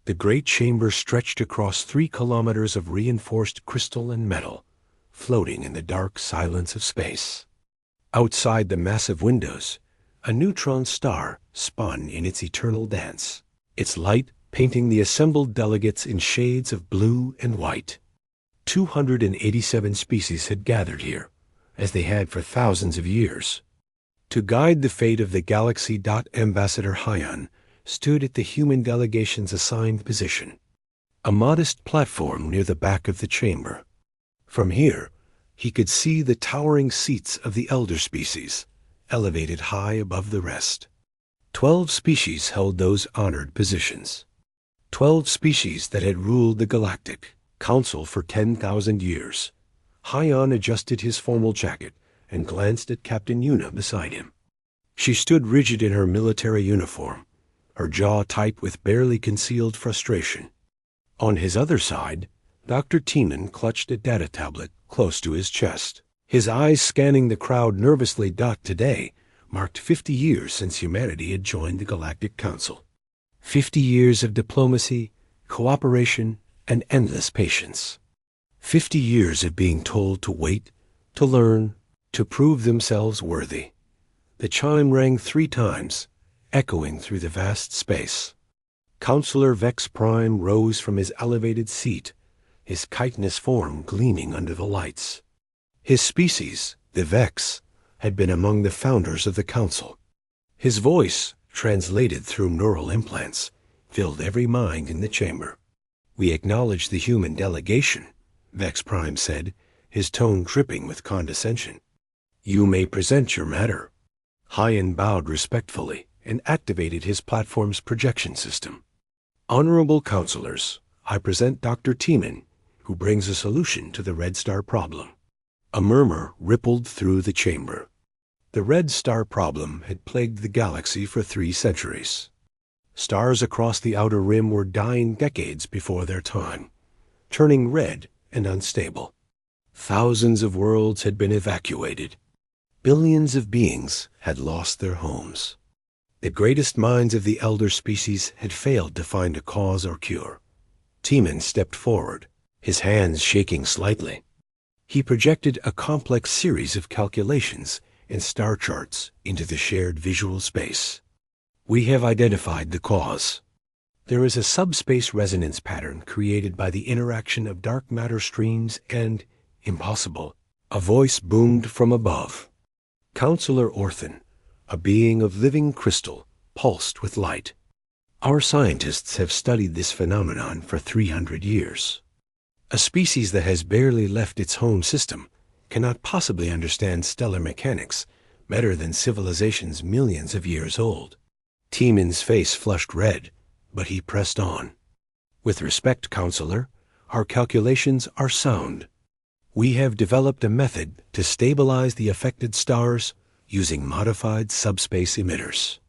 The great chamber stretched across 3 kilometers of reinforced crystal and metal, floating in the dark silence of space. Outside the massive windows, a neutron star spun in its eternal dance, its light painting the assembled delegates in shades of blue and white. 287 species had gathered here, as they had for thousands of years. To guide the fate of the galaxy. Ambassador Hyan stood at the human delegation's assigned position, a modest platform near the back of the chamber. From here, he could see the towering seats of the elder species, elevated high above the rest. 12 species held those honored positions. 12 species that had ruled the Galactic Council for 10,000 years. Hyan adjusted his formal jacket and glanced at Captain Yuna beside him. She stood rigid in her military uniform, her jaw tight with barely concealed frustration. On his other side, Dr. Tiemann clutched a data tablet close to his chest, his eyes scanning the crowd nervously. Today marked 50 years since humanity had joined the Galactic Council. 50 years of diplomacy, cooperation, and endless patience. 50 years of being told to wait, to learn, to prove themselves worthy. The chime rang 3 times, echoing through the vast space. Counselor Vex Prime rose from his elevated seat, his chitinous form gleaming under the lights. His species, the Vex, had been among the founders of the Council. His voice, translated through neural implants, filled every mind in the chamber. "We acknowledge the human delegation," Vex Prime said, his tone dripping with condescension. "You may present your matter." Hyan bowed respectfully and activated his platform's projection system. "Honorable counselors, I present Dr. Tiemann, who brings a solution to the Red Star problem." A murmur rippled through the chamber. The Red Star problem had plagued the galaxy for 3 centuries. Stars across the outer rim were dying decades before their time, turning red and unstable. Thousands of worlds had been evacuated. Billions of beings had lost their homes. The greatest minds of the elder species had failed to find a cause or cure. Tiemann stepped forward, his hands shaking slightly. He projected a complex series of calculations and star charts into the shared visual space. "We have identified the cause. There is a subspace resonance pattern created by the interaction of dark matter streams and, impossible," a voice boomed from above. Counselor Orthan, a being of living crystal, pulsed with light. "Our scientists have studied this phenomenon for 300 years. A species that has barely left its home system cannot possibly understand stellar mechanics better than civilizations millions of years old." Tiemann's face flushed red, but he pressed on. "With respect, Counselor, our calculations are sound. We have developed a method to stabilize the affected stars using modified subspace emitters.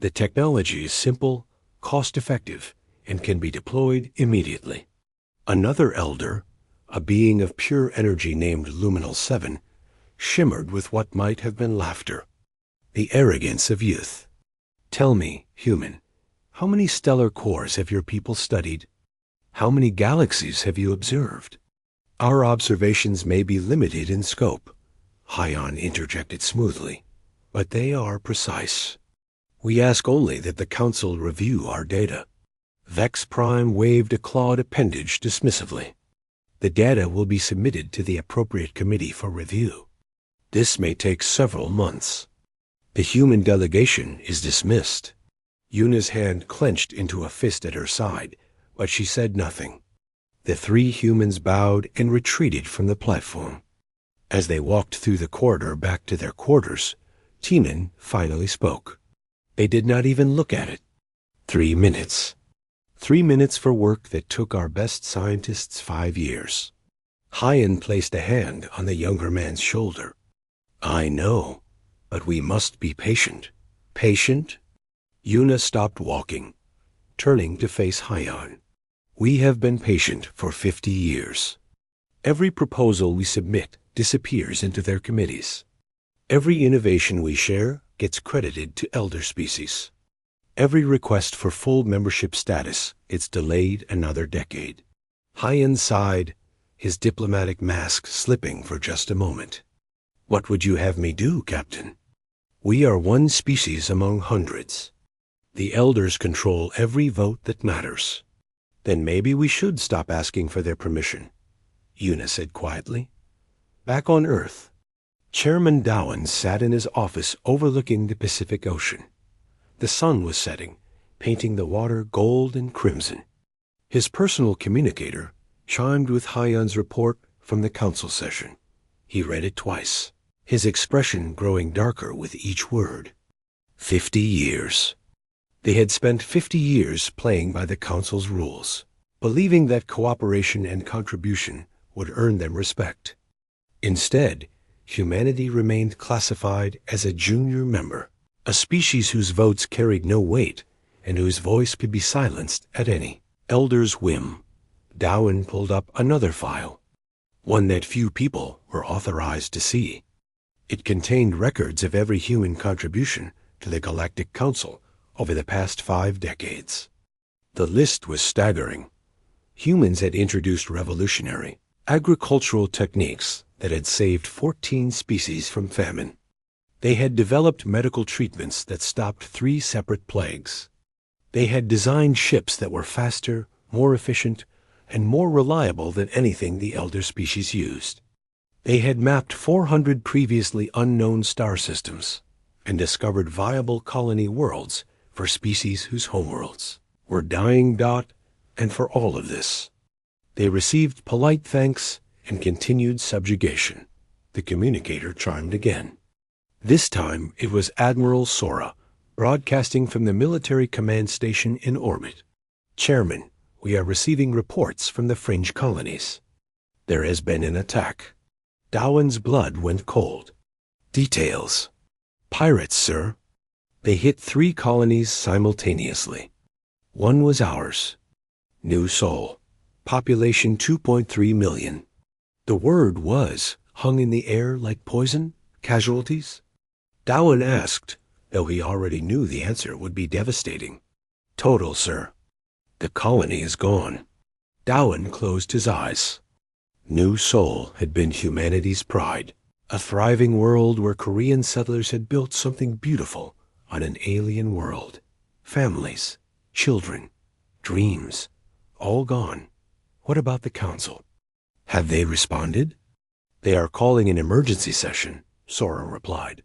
The technology is simple, cost-effective, and can be deployed immediately." Another elder, a being of pure energy named Luminal 7, shimmered with what might have been laughter. The arrogance of youth. "Tell me, human, how many stellar cores have your people studied? How many galaxies have you observed?" "Our observations may be limited in scope," Hyan interjected smoothly, "but they are precise. We ask only that the Council review our data." Vex Prime waved a clawed appendage dismissively. "The data will be submitted to the appropriate committee for review. This may take several months. The human delegation is dismissed." Yuna's hand clenched into a fist at her side, but she said nothing. The 3 humans bowed and retreated from the platform. As they walked through the corridor back to their quarters, Tiemann finally spoke. They did not even look at it. 3 minutes. 3 minutes for work that took our best scientists 5 years. Hyan placed a hand on the younger man's shoulder. "I know, but we must be patient." "Patient?" Yuna stopped walking, turning to face Hyan. "We have been patient for 50 years. Every proposal we submit disappears into their committees. Every innovation we share gets credited to elder species. Every request for full membership status, it's delayed another decade. Hyan sighed, his diplomatic mask slipping for just a moment. What would you have me do, Captain? We are one species among hundreds. The elders control every vote that matters. Then maybe we should stop asking for their permission, Una said quietly. Back on Earth, Chairman Dowan sat in his office overlooking the Pacific Ocean. The sun was setting, painting the water gold and crimson. His personal communicator chimed with Hyan's report from the council session. He read it twice, his expression growing darker with each word. 50 years. They had spent 50 years playing by the council's rules, believing that cooperation and contribution would earn them respect. Instead, humanity remained classified as a junior member, a species whose votes carried no weight and whose voice could be silenced at any elder's whim. Dowan pulled up another file, one that few people were authorized to see. It contained records of every human contribution to the Galactic Council over the past 5 decades. The list was staggering. Humans had introduced revolutionary agricultural techniques that had saved 14 species from famine. They had developed medical treatments that stopped 3 separate plagues. They had designed ships that were faster, more efficient, and more reliable than anything the elder species used. They had mapped 400 previously unknown star systems and discovered viable colony worlds for species whose homeworlds were dying. And for all of this, they received polite thanks and continued subjugation. The communicator chimed again. This time it was Admiral Sora, broadcasting from the military command station in orbit. Chairman, we are receiving reports from the fringe colonies. There has been an attack. Dowan's blood went cold. Details. Pirates, sir. They hit 3 colonies simultaneously. One was ours. New Sol. Population 2.3 million. The word was hung in the air like poison, casualties. Dowan asked, though he already knew the answer would be devastating. Total, sir. The colony is gone. Dowan closed his eyes. New Sol had been humanity's pride, a thriving world where Korean settlers had built something beautiful on an alien world. Families, children, dreams, all gone. What about the council? Have they responded? They are calling an emergency session, Sora replied.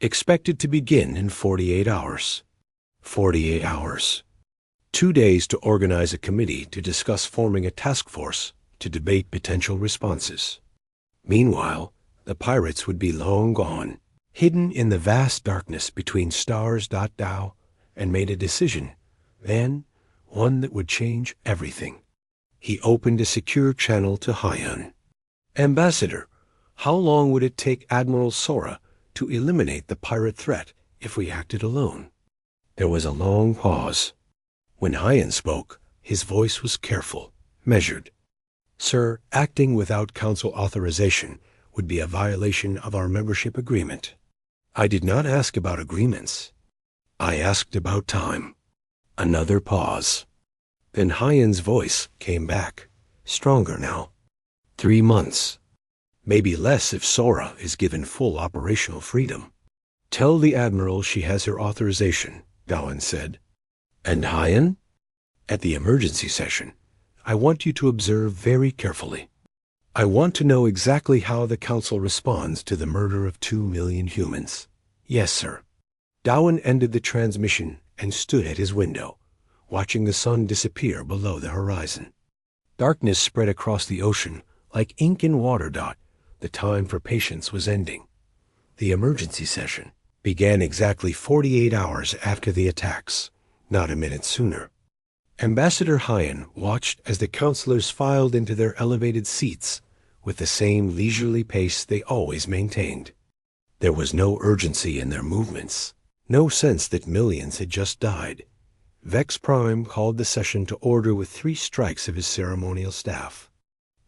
Expected to begin in 48 hours. 48 hours. 2 days to organize a committee to discuss forming a task force to debate potential responses. Meanwhile, the pirates would be long gone, hidden in the vast darkness between stars. Dow and made a decision, then one that would change everything. He opened a secure channel to Hyan. Ambassador, how long would it take Admiral Sora to eliminate the pirate threat if we acted alone? There was a long pause. When Hyan spoke, his voice was careful, measured. Sir, acting without council authorization would be a violation of our membership agreement. I did not ask about agreements. I asked about time. Another pause. Then Hyan's voice came back, stronger now. 3 months. Maybe less if Sora is given full operational freedom. Tell the Admiral she has her authorization, Dowan said. And Hyan? At the emergency session, I want you to observe very carefully. I want to know exactly how the Council responds to the murder of 2 million humans. Yes, sir. Dowan ended the transmission and stood at his window, watching the sun disappear below the horizon. Darkness spread across the ocean like ink in water. The time for patience was ending. The emergency session began exactly 48 hours after the attacks, not a minute sooner. Ambassador Hyan watched as the counselors filed into their elevated seats with the same leisurely pace they always maintained. There was no urgency in their movements, no sense that millions had just died. Vex Prime called the session to order with 3 strikes of his ceremonial staff.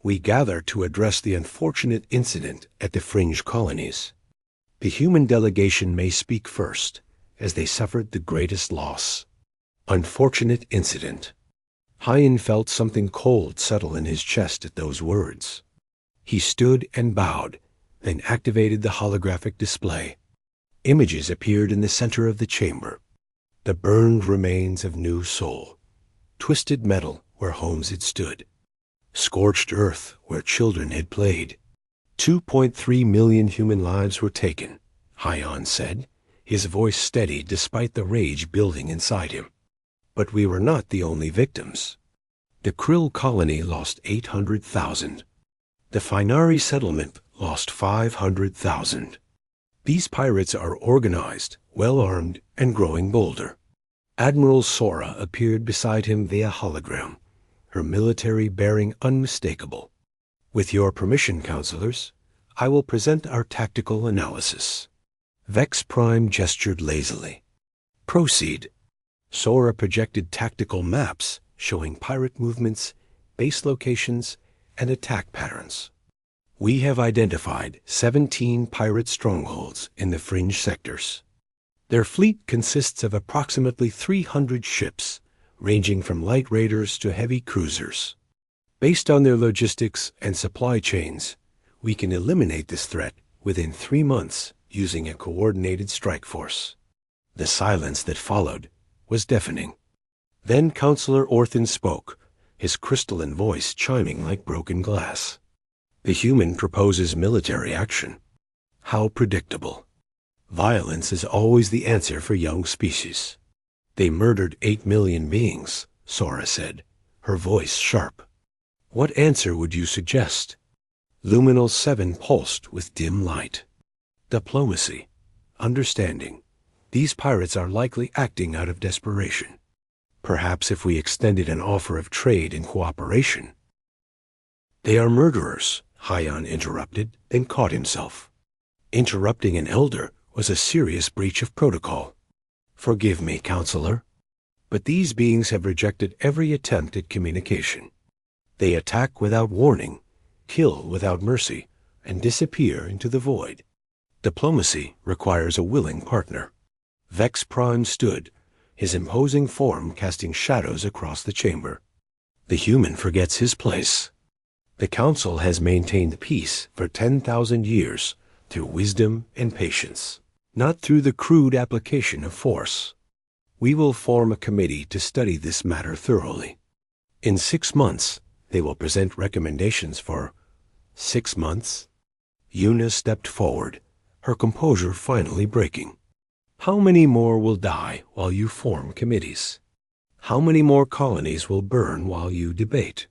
We gather to address the unfortunate incident at the fringe colonies. The human delegation may speak first, as they suffered the greatest loss. Unfortunate incident. Hyan felt something cold settle in his chest at those words. He stood and bowed, then activated the holographic display. Images appeared in the center of the chamber. The burned remains of New Seoul, twisted metal where homes had stood, scorched earth where children had played. 2.3 million human lives were taken, Hyan said, his voice steady despite the rage building inside him. But we were not the only victims. The Krill colony lost 800,000. The Finari settlement lost 500,000. These pirates are organized, well-armed, and growing bolder. Admiral Sora appeared beside him via hologram, her military bearing unmistakable. With your permission, counselors, I will present our tactical analysis. Vex Prime gestured lazily. Proceed. Sora projected tactical maps showing pirate movements, base locations, and attack patterns. We have identified 17 pirate strongholds in the fringe sectors. Their fleet consists of approximately 300 ships, ranging from light raiders to heavy cruisers. Based on their logistics and supply chains, we can eliminate this threat within 3 months using a coordinated strike force. The silence that followed was deafening. Then Counselor Orthan spoke, his crystalline voice chiming like broken glass. The human proposes military action. How predictable. Violence is always the answer for young species. They murdered 8 million beings, Sora said, her voice sharp. What answer would you suggest? Luminal 7 pulsed with dim light. Diplomacy. Understanding. These pirates are likely acting out of desperation. Perhaps if we extended an offer of trade and cooperation. They are murderers, Hyan interrupted, then caught himself. Interrupting an elder was a serious breach of protocol. Forgive me, Counselor, but these beings have rejected every attempt at communication. They attack without warning, kill without mercy, and disappear into the void. Diplomacy requires a willing partner. Vex Prime stood, his imposing form casting shadows across the chamber. The human forgets his place. The Council has maintained peace for 10,000 years through wisdom and patience, not through the crude application of force. We will form a committee to study this matter thoroughly. In 6 months, they will present recommendations for 6 months. Yuna stepped forward, her composure finally breaking. How many more will die while you form committees? How many more colonies will burn while you debate?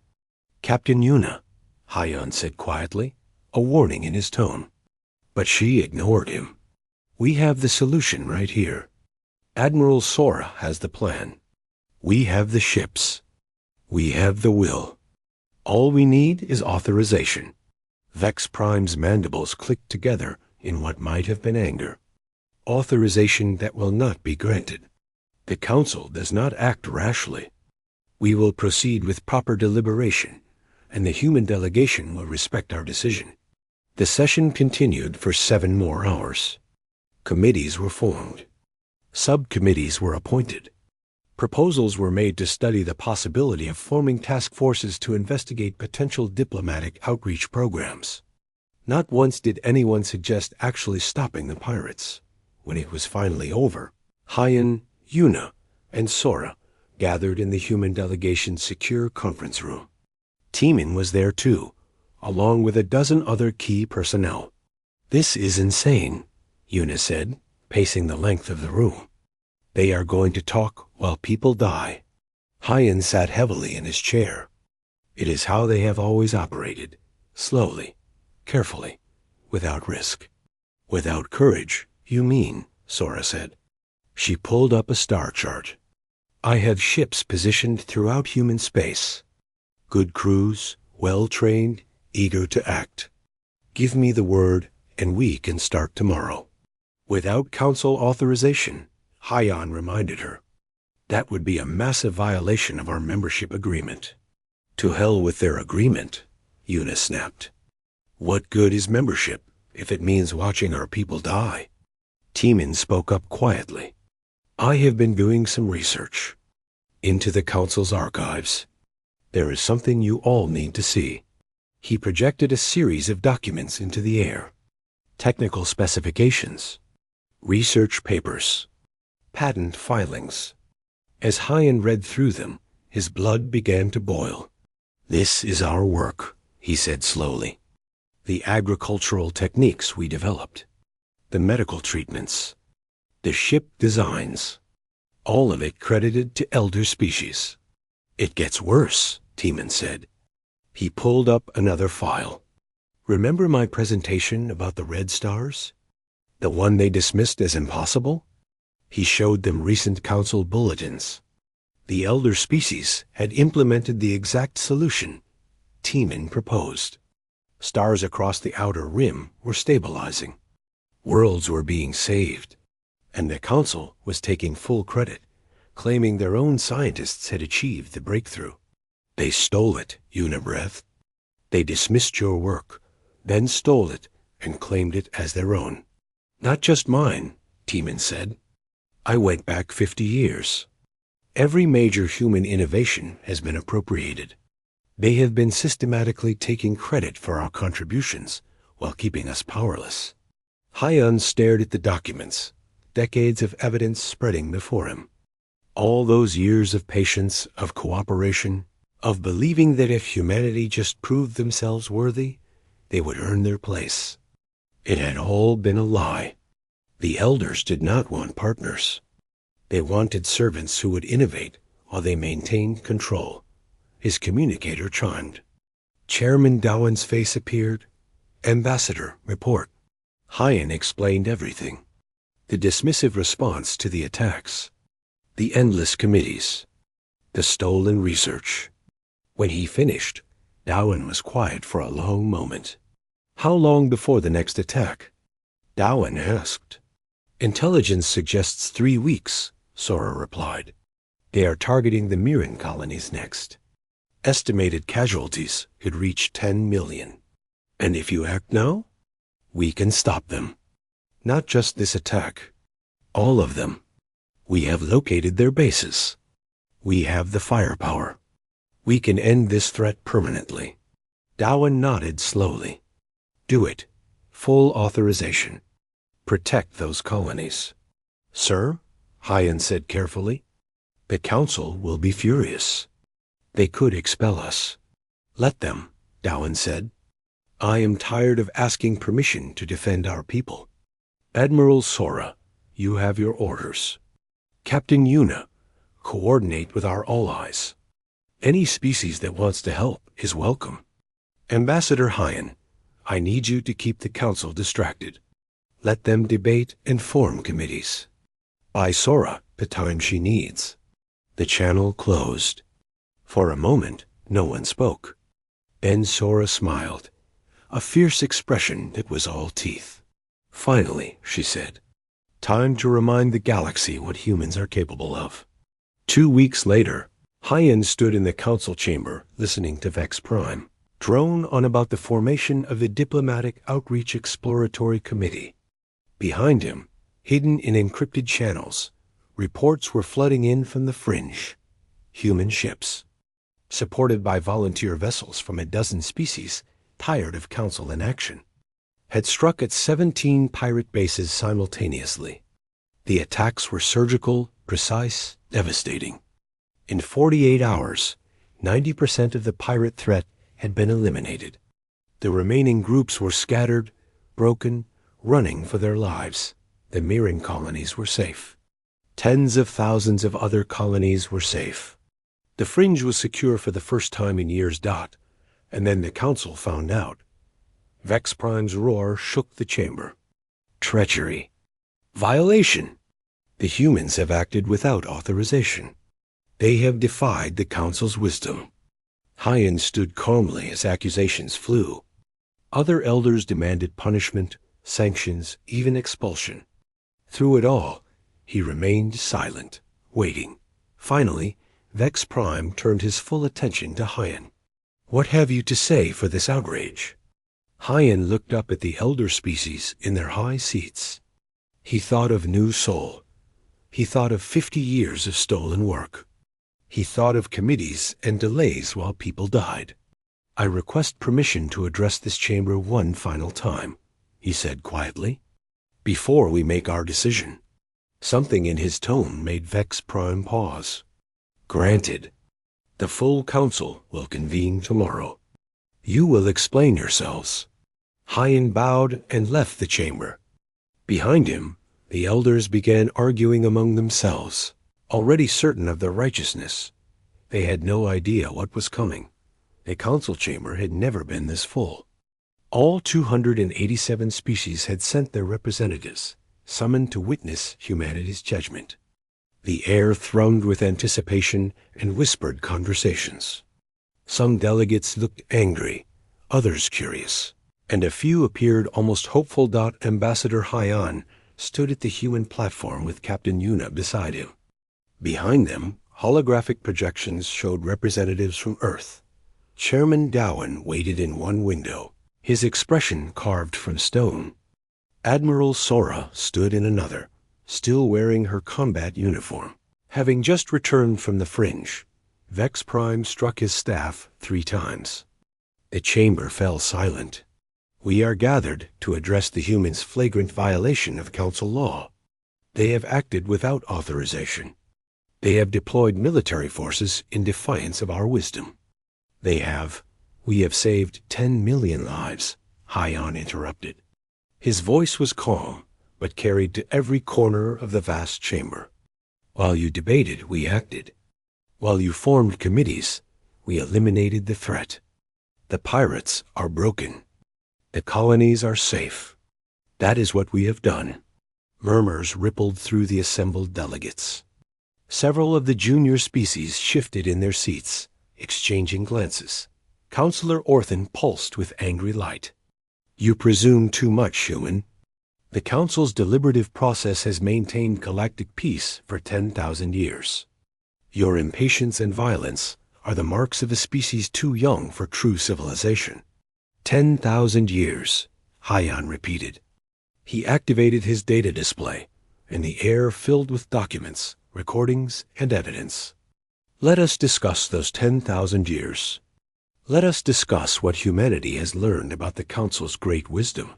Captain Yuna, Hyan said quietly, a warning in his tone. But she ignored him. We have the solution right here. Admiral Sora has the plan. We have the ships. We have the will. All we need is authorization. Vex Prime's mandibles clicked together in what might have been anger. Authorization that will not be granted. The Council does not act rashly. We will proceed with proper deliberation, and the human delegation will respect our decision. The session continued for 7 more hours. Committees were formed. Subcommittees were appointed. Proposals were made to study the possibility of forming task forces to investigate potential diplomatic outreach programs. Not once did anyone suggest actually stopping the pirates. When it was finally over, Hyan, Yuna, and Sora gathered in the human delegation's secure conference room. Timin was there too, along with a dozen other key personnel. This is insane, Yuna said, pacing the length of the room. They are going to talk while people die. Hyan sat heavily in his chair. It is how they have always operated, slowly, carefully, without risk. Without courage, you mean, Sora said. She pulled up a star chart. I have ships positioned throughout human space. Good crews, well-trained, eager to act. Give me the word, and we can start tomorrow. Without Council authorization, Hyan reminded her. That would be a massive violation of our membership agreement. To hell with their agreement, Yuna snapped. What good is membership if it means watching our people die? Timin spoke up quietly. I have been doing some research into the Council's archives. There is something you all need to see. He projected a series of documents into the air. Technical specifications, research papers, patent filings. As Hyan read through them, his blood began to boil. "This is our work," he said slowly. "The agricultural techniques we developed, the medical treatments, the ship designs, all of it credited to elder species." "It gets worse," Tiemann said. He pulled up another file. "Remember my presentation about the red stars? The one they dismissed as impossible?" He showed them recent council bulletins. The elder species had implemented the exact solution Tiemann proposed. Stars across the outer rim were stabilizing. Worlds were being saved. And the council was taking full credit, claiming their own scientists had achieved the breakthrough. "They stole it, Unibreath. They dismissed your work, then stole it and claimed it as their own." "Not just mine," Tiemann said. "I went back 50 years. Every major human innovation has been appropriated. They have been systematically taking credit for our contributions while keeping us powerless." Hyan stared at the documents, decades of evidence spreading before him. All those years of patience, of cooperation, of believing that if humanity just proved themselves worthy, they would earn their place. It had all been a lie. The elders did not want partners. They wanted servants who would innovate while they maintained control. His communicator chimed. Chairman Dowan's face appeared. "Ambassador, report." Hyan explained everything. The dismissive response to the attacks, the endless committees, the stolen research. When he finished, Dowan was quiet for a long moment. "How long before the next attack?" Dowan asked. "Intelligence suggests 3 weeks," Sora replied. "They are targeting the Mirren colonies next. Estimated casualties could reach 10 million. And if you act now, we can stop them. Not just this attack. All of them. We have located their bases. We have the firepower. We can end this threat permanently." Dowan nodded slowly. "Do it. Full authorization. Protect those colonies." "Sir," Hyan said carefully, "the Council will be furious. They could expel us." "Let them," Dowan said. "I am tired of asking permission to defend our people. Admiral Sora, you have your orders. Captain Yuna, coordinate with our allies. Any species that wants to help is welcome. Ambassador Hyan, I need you to keep the Council distracted. Let them debate and form committees. Buy Sora the time she needs." The channel closed. For a moment, no one spoke. Then Sora smiled, a fierce expression that was all teeth. "Finally," she said, "time to remind the galaxy what humans are capable of." 2 weeks later, Hyan stood in the council chamber listening to Vex Prime drone on about the formation of the Diplomatic Outreach Exploratory Committee. Behind him, hidden in encrypted channels, reports were flooding in from the fringe. Human ships, supported by volunteer vessels from a dozen species tired of council inaction, had struck at 17 pirate bases simultaneously. The attacks were surgical, precise, devastating. In 48 hours, 90% of the pirate threat had been eliminated. The remaining groups were scattered, broken, running for their lives. The Mirren colonies were safe. Tens of thousands of other colonies were safe. The fringe was secure for the first time in years. And then the council found out. Vex Prime's roar shook the chamber. Treachery. Violation. The humans have acted without authorization. They have defied the council's wisdom. Hyan stood calmly as accusations flew. Other elders demanded punishment, sanctions, even expulsion. Through it all, he remained silent, waiting. Finally, Vex Prime turned his full attention to Hyan. "What have you to say for this outrage?" Hyan looked up at the elder species in their high seats. He thought of New Soul. He thought of 50 years of stolen work. He thought of committees and delays while people died. "I request permission to address this chamber one final time," he said quietly, "before we make our decision." Something in his tone made Vex Prime pause. "Granted. The full council will convene tomorrow. You will explain yourselves." Hyan bowed and left the chamber. Behind him, the elders began arguing among themselves. Already certain of their righteousness, they had no idea what was coming. The council chamber had never been this full. All 287 species had sent their representatives, summoned to witness humanity's judgment. The air thrummed with anticipation and whispered conversations. Some delegates looked angry, others curious, and a few appeared almost hopeful. Ambassador Hyan stood at the human platform with Captain Yuna beside him. Behind them, holographic projections showed representatives from Earth. Chairman Dowan waited in one window, his expression carved from stone. Admiral Sora stood in another, still wearing her combat uniform. Having just returned from the fringe, Vex Prime struck his staff 3 times. The chamber fell silent. "We are gathered to address the humans' flagrant violation of council law. They have acted without authorization. They have deployed military forces in defiance of our wisdom. We have saved 10 million lives," Hyan interrupted. His voice was calm, but carried to every corner of the vast chamber. "While you debated, we acted. While you formed committees, we eliminated the threat. The pirates are broken. The colonies are safe. That is what we have done." Murmurs rippled through the assembled delegates. Several of the junior species shifted in their seats, exchanging glances. Counselor Orthan pulsed with angry light. "You presume too much, human. The Council's deliberative process has maintained galactic peace for 10,000 years. Your impatience and violence are the marks of a species too young for true civilization." 10,000 years, Hyan repeated. He activated his data display, and the air filled with documents, recordings, and evidence. "Let us discuss those 10,000 years. Let us discuss what humanity has learned about the Council's great wisdom."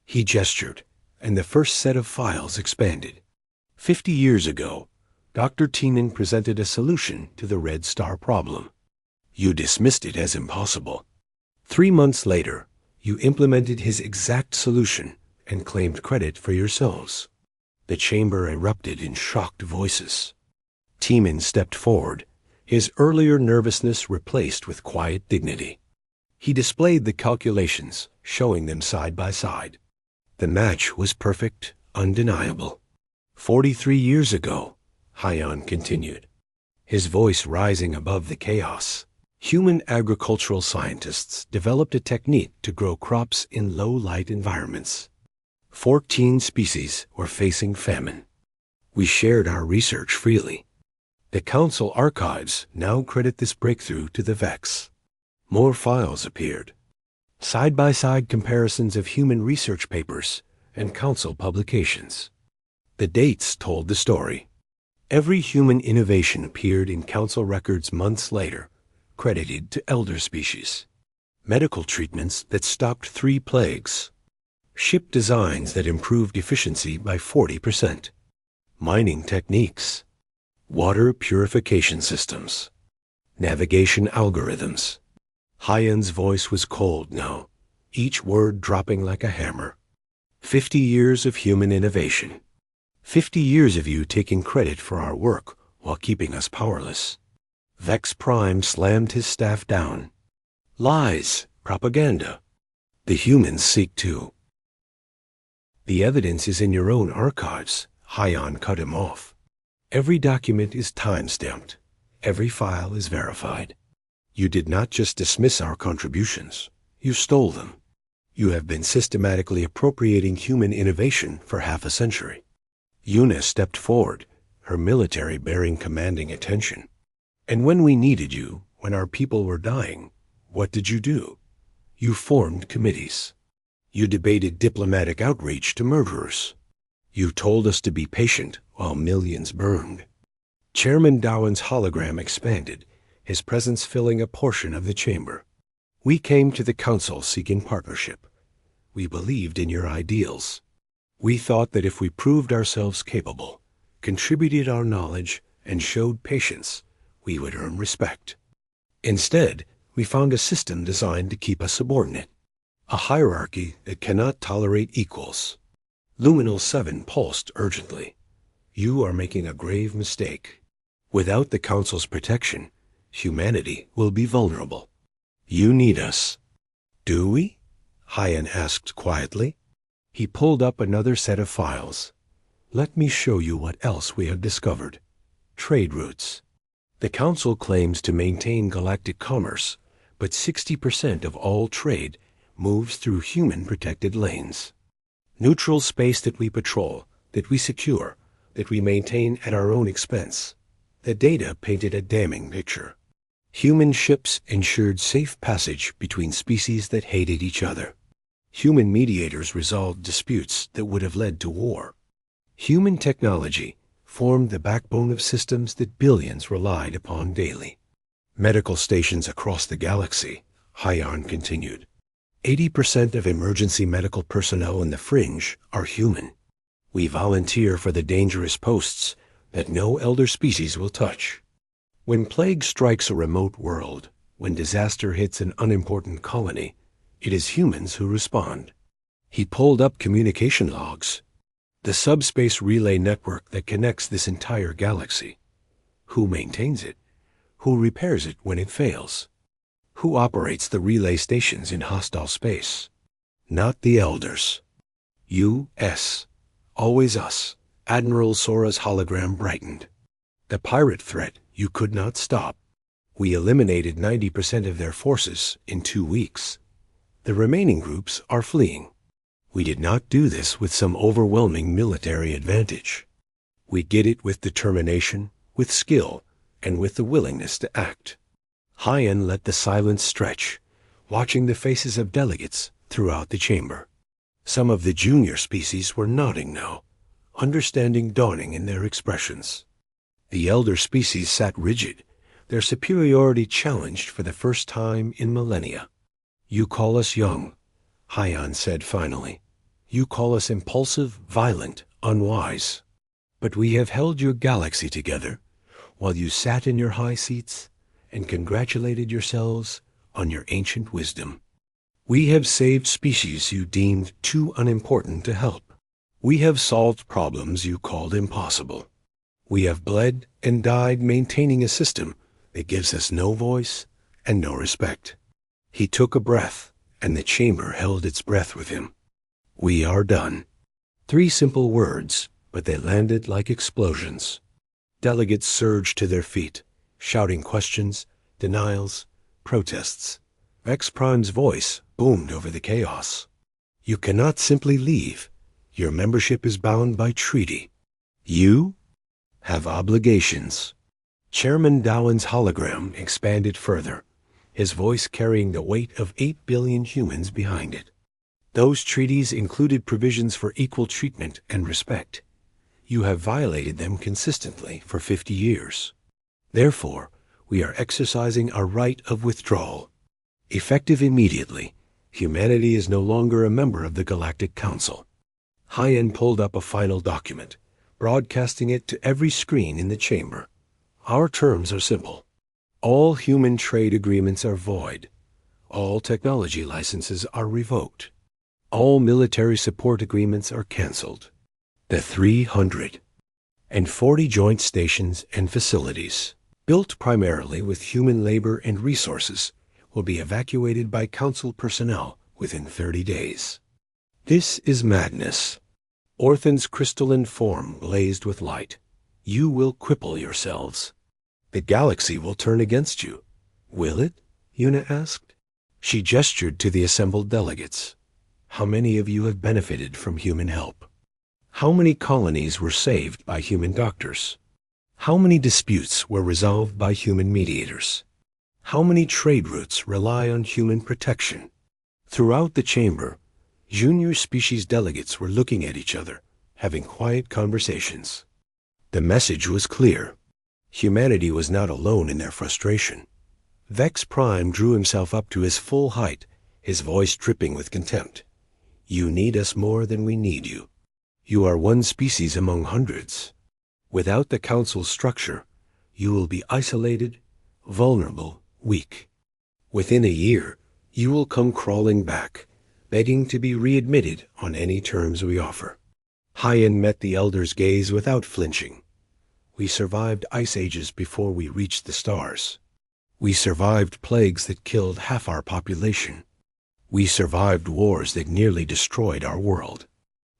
He gestured, and the first set of files expanded. 50 years ago, Dr. Tiemann presented a solution to the Red Star problem. You dismissed it as impossible. 3 months later, you implemented his exact solution and claimed credit for yourselves. The chamber erupted in shocked voices. Tiemann stepped forward, his earlier nervousness replaced with quiet dignity. He displayed the calculations, showing them side by side. The match was perfect, undeniable. 43 years ago, Hyan continued, his voice rising above the chaos, human agricultural scientists developed a technique to grow crops in low-light environments. 14 species were facing famine. We shared our research freely. The Council archives now credit this breakthrough to the Vex. More files appeared. Side-by-side comparisons of human research papers and Council publications. The dates told the story. Every human innovation appeared in Council records months later, credited to elder species. Medical treatments that stopped 3 plagues. Ship designs that improved efficiency by 40%. Mining techniques. Water purification systems. Navigation algorithms. Hyan's voice was cold now, each word dropping like a hammer. 50 years of human innovation. 50 years of you taking credit for our work while keeping us powerless. Vex Prime slammed his staff down. Lies, propaganda. The humans seek to. The evidence is in your own archives, Hyan cut him off. Every document is time-stamped. Every file is verified. You did not just dismiss our contributions. You stole them. You have been systematically appropriating human innovation for half a century. Yuna stepped forward, her military bearing commanding attention. And when we needed you, when our people were dying, what did you do? You formed committees. You debated diplomatic outreach to murderers. You told us to be patient while millions burned. Chairman Dowan's hologram expanded, his presence filling a portion of the chamber. We came to the council seeking partnership. We believed in your ideals. We thought that if we proved ourselves capable, contributed our knowledge, and showed patience, we would earn respect. Instead, we found a system designed to keep us subordinate, a hierarchy that cannot tolerate equals. Luminal 7 pulsed urgently. You are making a grave mistake. Without the Council's protection, humanity will be vulnerable. You need us. Do we? Hyan asked quietly. He pulled up another set of files. Let me show you what else we have discovered. Trade routes. The Council claims to maintain galactic commerce, but 60% of all trade moves through human-protected lanes. Neutral space that we patrol, that we secure, that we maintain at our own expense. The data painted a damning picture. Human ships ensured safe passage between species that hated each other. Human mediators resolved disputes that would have led to war. Human technology formed the backbone of systems that billions relied upon daily. Medical stations across the galaxy, Hyan continued. 80% of emergency medical personnel in the fringe are human. We volunteer for the dangerous posts that no elder species will touch. When plague strikes a remote world, when disaster hits an unimportant colony, it is humans who respond. He pulled up communication logs. The subspace relay network that connects this entire galaxy. Who maintains it? Who repairs it when it fails? Who operates the relay stations in hostile space? Not the elders. U.S. Always us. Admiral Sora's hologram brightened. The pirate threat you could not stop. We eliminated 90% of their forces in 2 weeks. The remaining groups are fleeing. We did not do this with some overwhelming military advantage. We did it with determination, with skill, and with the willingness to act. Hyan let the silence stretch, watching the faces of delegates throughout the chamber. Some of the junior species were nodding now, understanding dawning in their expressions. The elder species sat rigid, their superiority challenged for the first time in millennia. You call us young, Hyan said finally. You call us impulsive, violent, unwise. But we have held your galaxy together while you sat in your high seats and congratulated yourselves on your ancient wisdom. We have saved species you deemed too unimportant to help. We have solved problems you called impossible. We have bled and died maintaining a system that gives us no voice and no respect. He took a breath, and the chamber held its breath with him. We are done. 3 simple words, but they landed like explosions. Delegates surged to their feet, shouting questions, denials, protests. Vex Prime's voice boomed over the chaos. You cannot simply leave. Your membership is bound by treaty. You have obligations. Chairman Dowan's hologram expanded further, his voice carrying the weight of 8 billion humans behind it. Those treaties included provisions for equal treatment and respect. You have violated them consistently for 50 years. Therefore, we are exercising our right of withdrawal. Effective immediately, humanity is no longer a member of the Galactic Council. Hyan pulled up a final document, broadcasting it to every screen in the chamber. Our terms are simple. All human trade agreements are void. All technology licenses are revoked. All military support agreements are canceled. The 340 joint stations and facilities, built primarily with human labor and resources, will be evacuated by Council personnel within 30 days. This is madness. Orthan's crystalline form blazed with light. You will cripple yourselves. The galaxy will turn against you. Will it? Yuna asked. She gestured to the assembled delegates. How many of you have benefited from human help? How many colonies were saved by human doctors? How many disputes were resolved by human mediators? How many trade routes rely on human protection? Throughout the chamber, junior species delegates were looking at each other, having quiet conversations. The message was clear. Humanity was not alone in their frustration. Vex Prime drew himself up to his full height, his voice dripping with contempt. You need us more than we need you. You are one species among hundreds. Without the Council's structure, you will be isolated, vulnerable, weak. Within a year, you will come crawling back, begging to be readmitted on any terms we offer. Hyan met the Elder's gaze without flinching. We survived ice ages before we reached the stars. We survived plagues that killed half our population. We survived wars that nearly destroyed our world.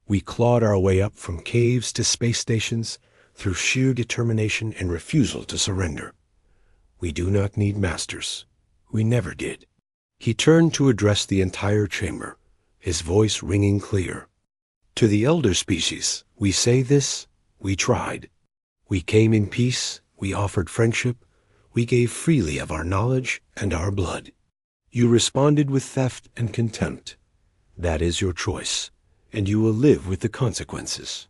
We clawed our way up from caves to space stations through sheer determination and refusal to surrender. We do not need masters. We never did. He turned to address the entire chamber, his voice ringing clear. To the elder species, we say this: we tried. We came in peace, we offered friendship, we gave freely of our knowledge and our blood. You responded with theft and contempt. That is your choice, and you will live with the consequences.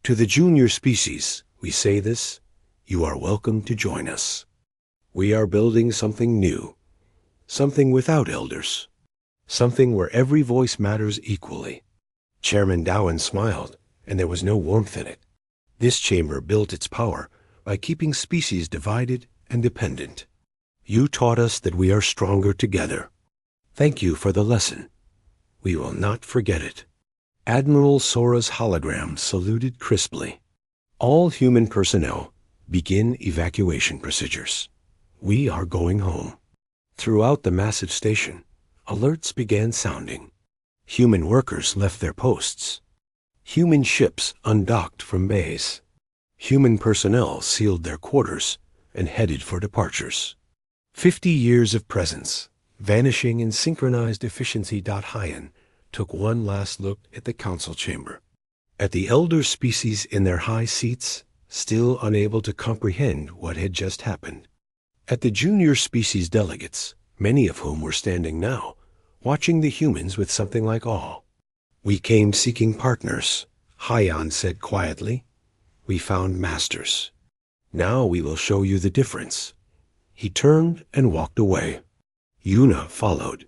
To the junior species, we say this: you are welcome to join us. We are building something new, something without elders, something where every voice matters equally. Chairman Dowan smiled, and there was no warmth in it. This chamber built its power by keeping species divided and dependent. You taught us that we are stronger together. Thank you for the lesson. We will not forget it. Admiral Sora's hologram saluted crisply. All human personnel, begin evacuation procedures. We are going home. Throughout the massive station, alerts began sounding. Human workers left their posts. Human ships undocked from bays. Human personnel sealed their quarters and headed for departures. 50 years of presence, vanishing in synchronized efficiency. Hyan took one last look at the council chamber, at the elder species in their high seats, still unable to comprehend what had just happened, at the junior species delegates, many of whom were standing now, watching the humans with something like awe. We came seeking partners, Hyan said quietly. We found masters. Now we will show you the difference. He turned and walked away. Yuna followed.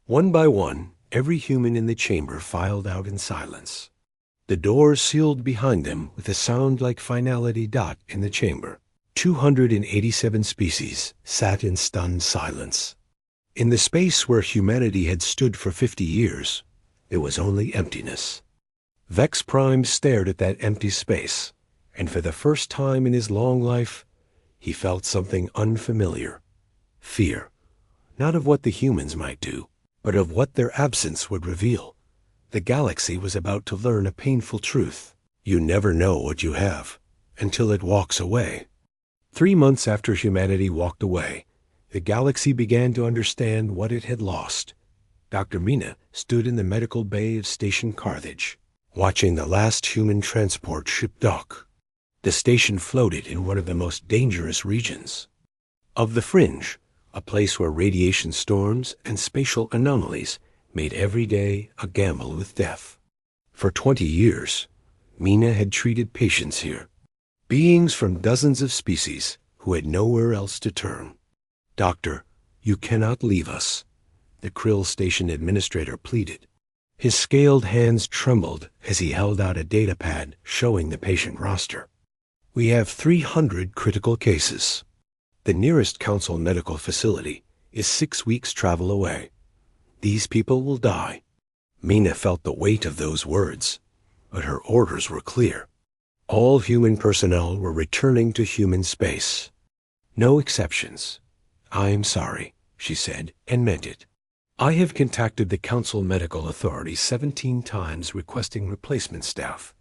One by one, every human in the chamber filed out in silence. The doors sealed behind them with a sound like finality. In the chamber, 287 species sat in stunned silence. In the space where humanity had stood for 50 years, it was only emptiness. Vex Prime stared at that empty space, and for the first time in his long life, he felt something unfamiliar. Fear, not of what the humans might do, but of what their absence would reveal. The galaxy was about to learn a painful truth. You never know what you have until it walks away. 3 months after humanity walked away, the galaxy began to understand what it had lost. Dr. Mina stood in the medical bay of Station Carthage, watching the last human transport ship dock. The station floated in one of the most dangerous regions of the Fringe, a place where radiation storms and spatial anomalies made every day a gamble with death. For 20 years, Mina had treated patients here, beings from dozens of species who had nowhere else to turn. Doctor, you cannot leave us, the Krill station administrator pleaded. His scaled hands trembled as he held out a data pad showing the patient roster. We have 300 critical cases. The nearest council medical facility is 6 weeks' travel away. These people will die. Mina felt the weight of those words, but her orders were clear. All human personnel were returning to human space. No exceptions. I'm sorry, she said, and meant it. I have contacted the Council Medical Authority 17 times requesting replacement staff.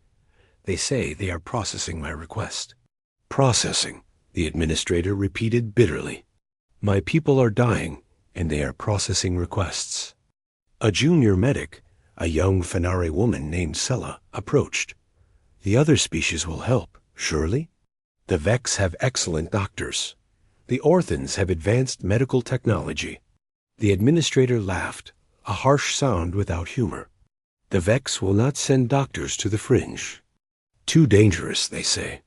They say they are processing my request. Processing, the administrator repeated bitterly. My people are dying, and they are processing requests. A junior medic, a young Fenari woman named Sella, approached. The other species will help, surely? The Vex have excellent doctors. The Orthans have advanced medical technology. The administrator laughed, a harsh sound without humor. The Vex will not send doctors to the Fringe. Too dangerous, they say.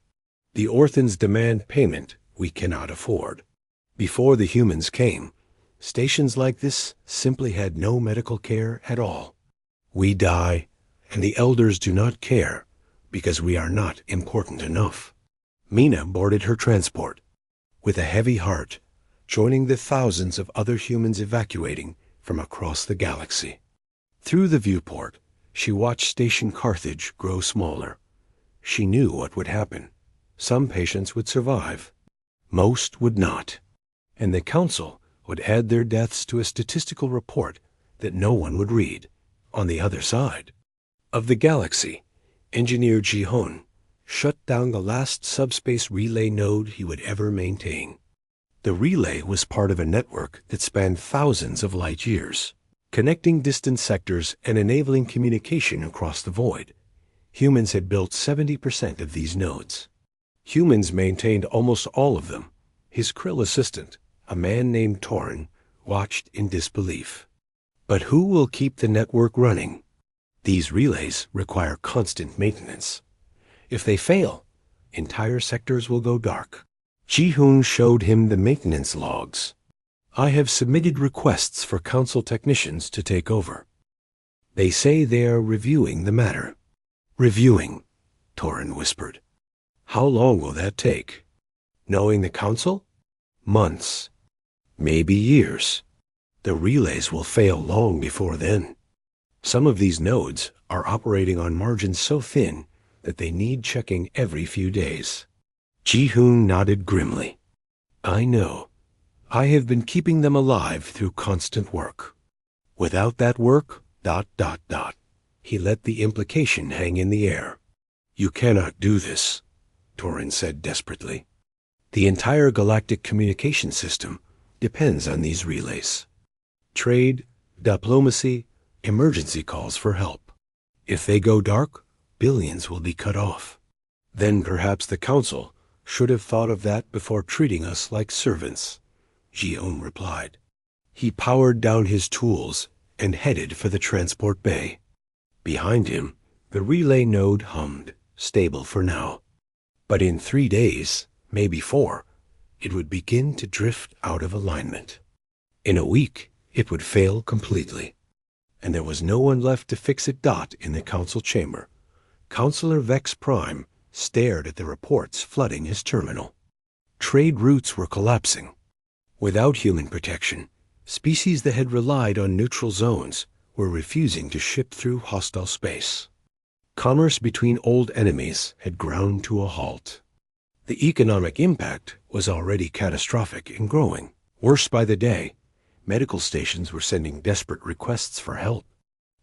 The Orthans demand payment we cannot afford. Before the humans came, stations like this simply had no medical care at all. We die, and the elders do not care, because we are not important enough. Mina boarded her transport, with a heavy heart, joining the thousands of other humans evacuating from across the galaxy. Through the viewport, she watched Station Carthage grow smaller. She knew what would happen. Some patients would survive. Most would not. And the Council would add their deaths to a statistical report that no one would read. On the other side of the galaxy, Engineer Ji-hoon shut down the last subspace relay node he would ever maintain. The relay was part of a network that spanned thousands of light years, connecting distant sectors and enabling communication across the void. Humans had built 70% of these nodes. Humans maintained almost all of them. His Krill assistant, a man named Torin, watched in disbelief. But who will keep the network running? These relays require constant maintenance. If they fail, entire sectors will go dark. Ji-hoon showed him the maintenance logs. I have submitted requests for Council technicians to take over. They say they are reviewing the matter. Reviewing, Torin whispered. How long will that take? Knowing the Council? Months. Maybe years. The relays will fail long before then. Some of these nodes are operating on margins so thin that they need checking every few days. Ji-hoon nodded grimly. I know. I have been keeping them alive through constant work. Without that work, ... He let the implication hang in the air. You cannot do this, Torin said desperately. The entire galactic communication system depends on these relays. Trade, diplomacy, emergency calls for help. If they go dark, billions will be cut off. Then perhaps the Council should have thought of that before treating us like servants, Ji-hoon replied. He powered down his tools and headed for the transport bay. Behind him, the relay node hummed, stable for now. But in 3 days, maybe 4, it would begin to drift out of alignment. In a week, it would fail completely. And there was no one left to fix it. In the Council chamber, Counselor Vex Prime stared at the reports flooding his terminal. Trade routes were collapsing. Without human protection, species that had relied on neutral zones were refusing to ship through hostile space. Commerce between old enemies had ground to a halt. The economic impact was already catastrophic and growing. Worse by the day, medical stations were sending desperate requests for help.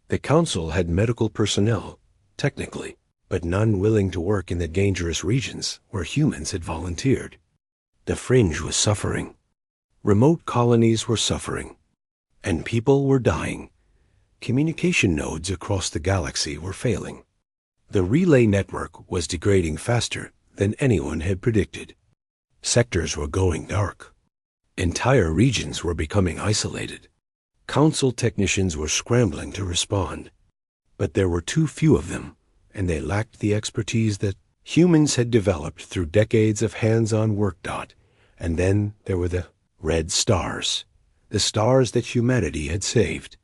The Council had medical personnel, technically, but none willing to work in the dangerous regions where humans had volunteered. The fringe was suffering. Remote colonies were suffering. And people were dying. Communication nodes across the galaxy were failing. The relay network was degrading faster than anyone had predicted. Sectors were going dark. Entire regions were becoming isolated. Council technicians were scrambling to respond. But there were too few of them, and they lacked the expertise that humans had developed through decades of hands-on work. And then there were the red stars, the stars that humanity had saved.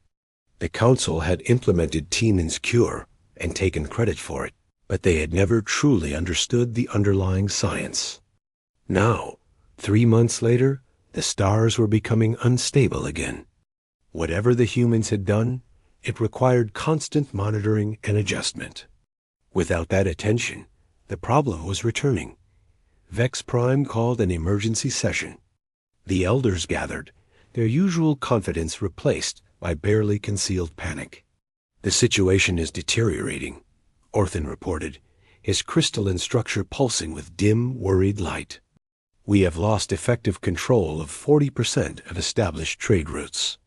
The Council had implemented Timon's cure and taken credit for it, but they had never truly understood the underlying science. Now, 3 months later, the stars were becoming unstable again. Whatever the humans had done, it required constant monitoring and adjustment. Without that attention, the problem was returning. Vex Prime called an emergency session. The elders gathered, their usual confidence replaced by barely concealed panic. The situation is deteriorating, Orthan reported, his crystalline structure pulsing with dim, worried light. We have lost effective control of 40% of established trade routes.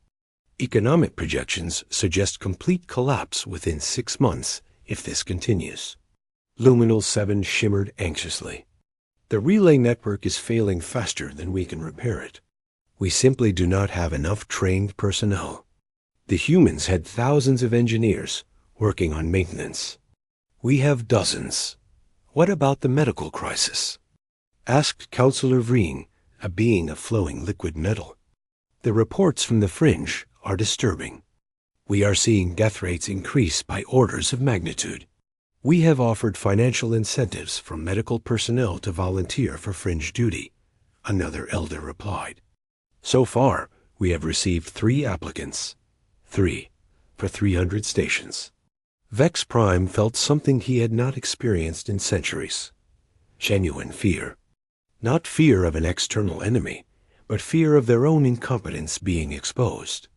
Economic projections suggest complete collapse within 6 months if this continues. Luminal 7 shimmered anxiously. The relay network is failing faster than we can repair it. We simply do not have enough trained personnel. The humans had thousands of engineers working on maintenance. We have dozens. What about the medical crisis? Asked Counselor Vreen, a being of flowing liquid metal. The reports from the fringe are disturbing. We are seeing death rates increase by orders of magnitude. We have offered financial incentives for medical personnel to volunteer for fringe duty, another elder replied. So far, we have received 3 applicants. 3 for 300 stations. Vex Prime felt something he had not experienced in centuries. Genuine fear. Not fear of an external enemy, but fear of their own incompetence being exposed.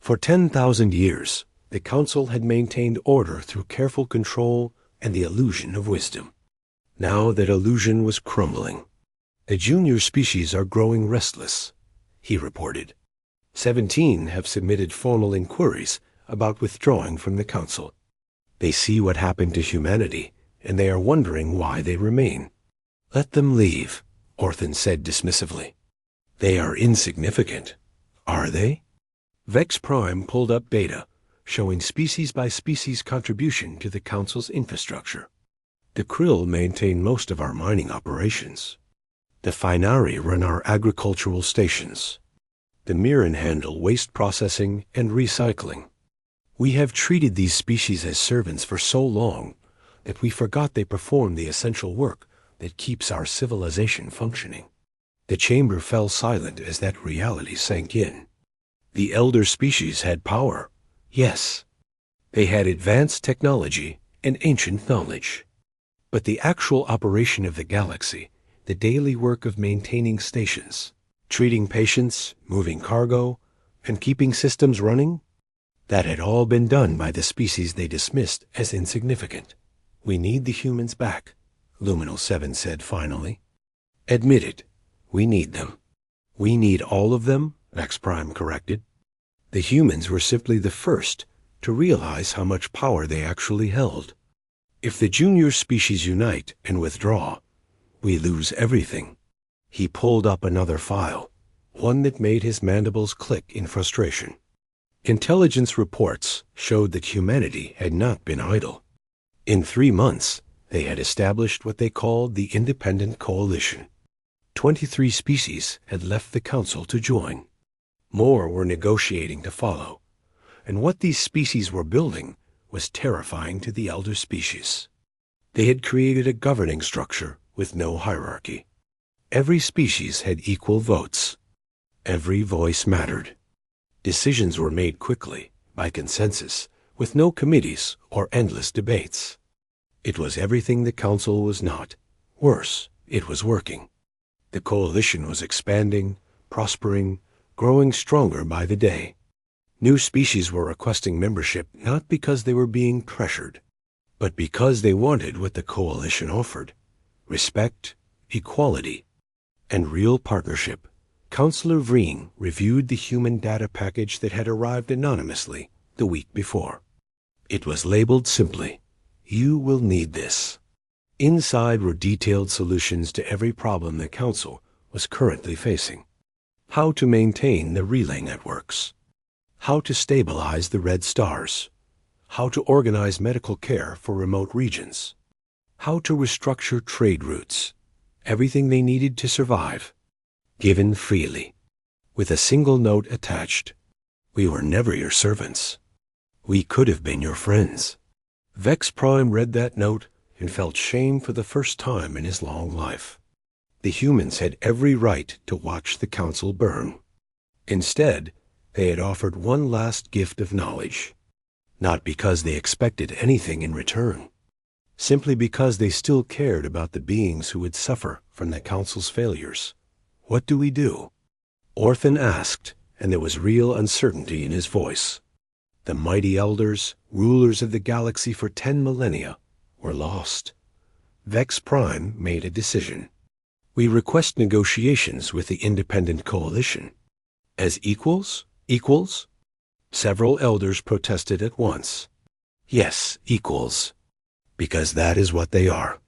For 10,000 years, the Council had maintained order through careful control and the illusion of wisdom. Now that illusion was crumbling. The junior species are growing restless, he reported. 17 have submitted formal inquiries about withdrawing from the Council. They see what happened to humanity, and they are wondering why they remain. Let them leave, Orthan said dismissively. They are insignificant, are they? Vex Prime pulled up data, showing species-by-species contribution to the Council's infrastructure. The Krill maintain most of our mining operations. The Finari run our agricultural stations. The Mirren handle waste processing and recycling. We have treated these species as servants for so long that we forgot they perform the essential work that keeps our civilization functioning. The chamber fell silent as that reality sank in. The elder species had power, yes. They had advanced technology and ancient knowledge. But the actual operation of the galaxy, the daily work of maintaining stations, treating patients, moving cargo, and keeping systems running, that had all been done by the species they dismissed as insignificant. We need the humans back, Luminal 7 said finally. Admit it, we need them. We need all of them, Vex Prime corrected. The humans were simply the first to realize how much power they actually held. If the junior species unite and withdraw, we lose everything. He pulled up another file, one that made his mandibles click in frustration. Intelligence reports showed that humanity had not been idle. In 3 months, they had established what they called the Independent Coalition. 23 species had left the Council to join. More were negotiating to follow, and what these species were building was terrifying to the elder species. They had created a governing structure with no hierarchy. Every species had equal votes. Every voice mattered. Decisions were made quickly, by consensus, with no committees or endless debates. It was everything the Council was not. Worse, it was working. The coalition was expanding, prospering, growing stronger by the day. New species were requesting membership not because they were being pressured, but because they wanted what the coalition offered: respect, equality, and real partnership. Counselor Vreen reviewed the human data package that had arrived anonymously the week before. It was labeled simply, "You will need this." Inside were detailed solutions to every problem the Council was currently facing. How to maintain the relay networks. How to stabilize the red stars. How to organize medical care for remote regions. How to restructure trade routes. Everything they needed to survive. Given freely. With a single note attached. We were never your servants. We could have been your friends. Vex Prime read that note and felt shame for the first time in his long life. The humans had every right to watch the Council burn. Instead, they had offered one last gift of knowledge. Not because they expected anything in return. Simply because they still cared about the beings who would suffer from the Council's failures. What do we do? Orthan asked, and there was real uncertainty in his voice. The mighty elders, rulers of the galaxy for 10 millennia, were lost. Vex Prime made a decision. We request negotiations with the Independent Coalition. As equals? Equals? Several elders protested at once. Yes, equals. Because that is what they are.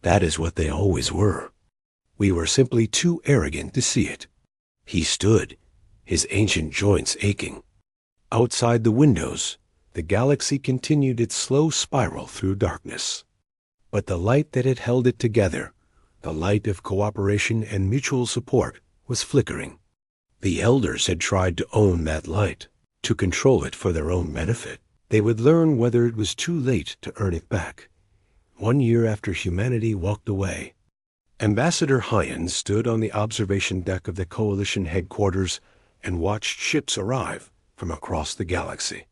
That is what they always were. We were simply too arrogant to see it. He stood, his ancient joints aching. Outside the windows, the galaxy continued its slow spiral through darkness. But the light that had held it together, the light of cooperation and mutual support, was flickering. The elders had tried to own that light, to control it for their own benefit. They would learn whether it was too late to earn it back. 1 year after humanity walked away, Ambassador Hyan stood on the observation deck of the Coalition headquarters and watched ships arrive from across the galaxy.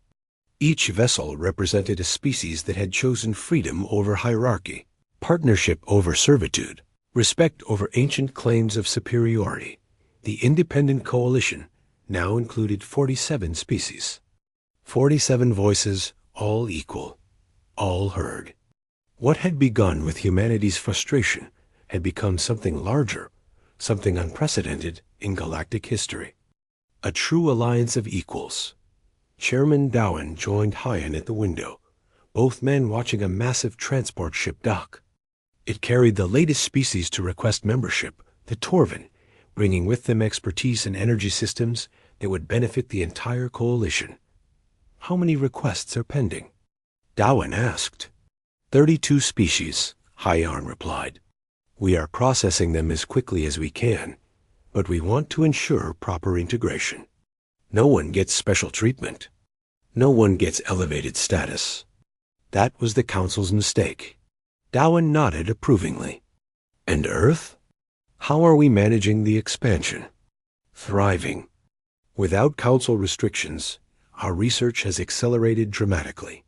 Each vessel represented a species that had chosen freedom over hierarchy, partnership over servitude, respect over ancient claims of superiority. The independent coalition now included 47 species. 47 voices, all equal, all heard. What had begun with humanity's frustration had become something larger, something unprecedented in galactic history. A true alliance of equals. Chairman Dowan joined Hyan at the window, both men watching a massive transport ship dock. It carried the latest species to request membership, the Torvin, bringing with them expertise in energy systems that would benefit the entire coalition. How many requests are pending? Dowan asked. 32 species, Hyan replied. We are processing them as quickly as we can, but we want to ensure proper integration. No one gets special treatment. No one gets elevated status. That was the Council's mistake. Dowan nodded approvingly. And Earth? How are we managing the expansion? Thriving. Without Council restrictions, our research has accelerated dramatically.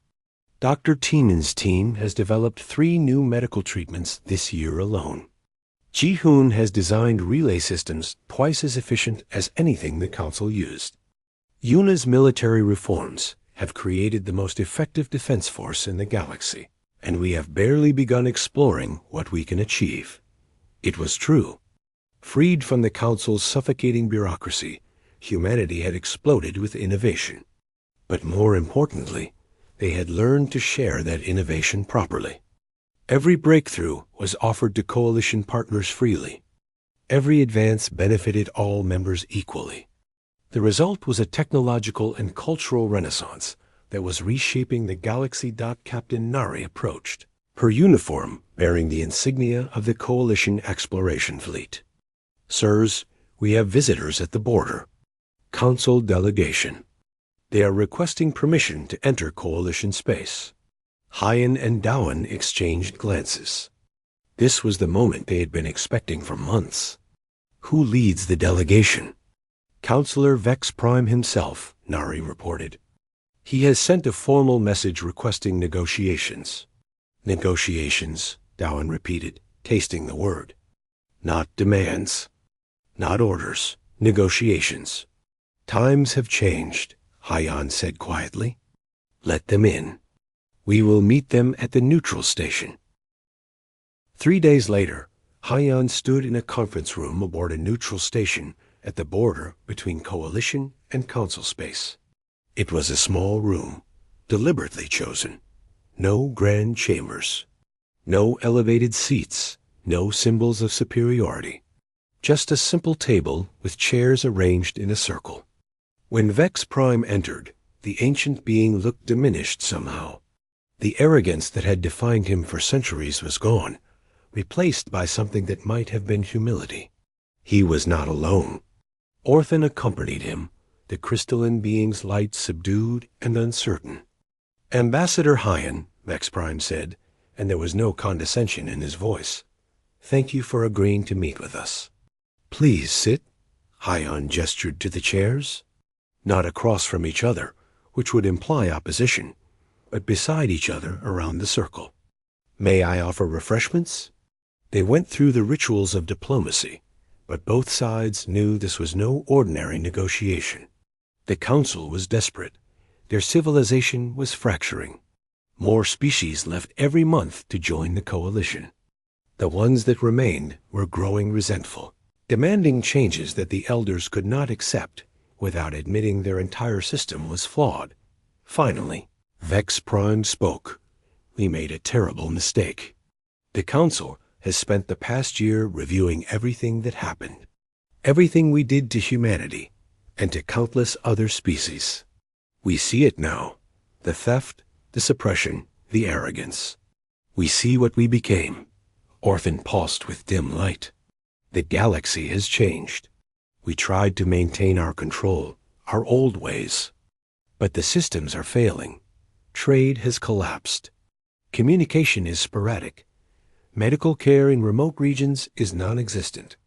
Dr. Tieman's team has developed 3 new medical treatments this year alone. Ji-hoon has designed relay systems twice as efficient as anything the Council used. Yuna's military reforms have created the most effective defense force in the galaxy, and we have barely begun exploring what we can achieve. It was true. Freed from the Council's suffocating bureaucracy, humanity had exploded with innovation. But more importantly, they had learned to share that innovation properly. Every breakthrough was offered to coalition partners freely. Every advance benefited all members equally. The result was a technological and cultural renaissance that was reshaping the galaxy. Captain Nari approached, her uniform bearing the insignia of the Coalition Exploration Fleet. Sirs, we have visitors at the border. Council delegation. They are requesting permission to enter Coalition space. Hyan and Dowan exchanged glances. This was the moment they had been expecting for months. Who leads the delegation? Counselor Vex Prime himself, Nari reported. He has sent a formal message requesting negotiations. Negotiations, Dowan repeated, tasting the word. Not demands. Not orders. Negotiations. Times have changed, Hyan said quietly. Let them in. We will meet them at the neutral station. 3 days later, Hyan stood in a conference room aboard a neutral station at the border between Coalition and Council space. It was a small room, deliberately chosen. No grand chambers. No elevated seats. No symbols of superiority. Just a simple table with chairs arranged in a circle. When Vex Prime entered, the ancient being looked diminished somehow. The arrogance that had defined him for centuries was gone, replaced by something that might have been humility. He was not alone. Orthan accompanied him, the crystalline being's light subdued and uncertain. Ambassador Hyan, Vex Prime said, and there was no condescension in his voice. Thank you for agreeing to meet with us. Please sit. Hyan gestured to the chairs. Not across from each other, which would imply opposition, but beside each other around the circle. May I offer refreshments? They went through the rituals of diplomacy, but both sides knew this was no ordinary negotiation. The Council was desperate. Their civilization was fracturing. More species left every month to join the coalition. The ones that remained were growing resentful, demanding changes that the elders could not accept without admitting their entire system was flawed. Finally, Vex Prime spoke. We made a terrible mistake. The Council has spent the past year reviewing everything that happened. Everything we did to humanity and to countless other species. We see it now. The theft, the suppression, the arrogance. We see what we became. Orphan pulsed with dim light. The galaxy has changed. We tried to maintain our control, our old ways. But the systems are failing. Trade has collapsed. Communication is sporadic. Medical care in remote regions is non-existent.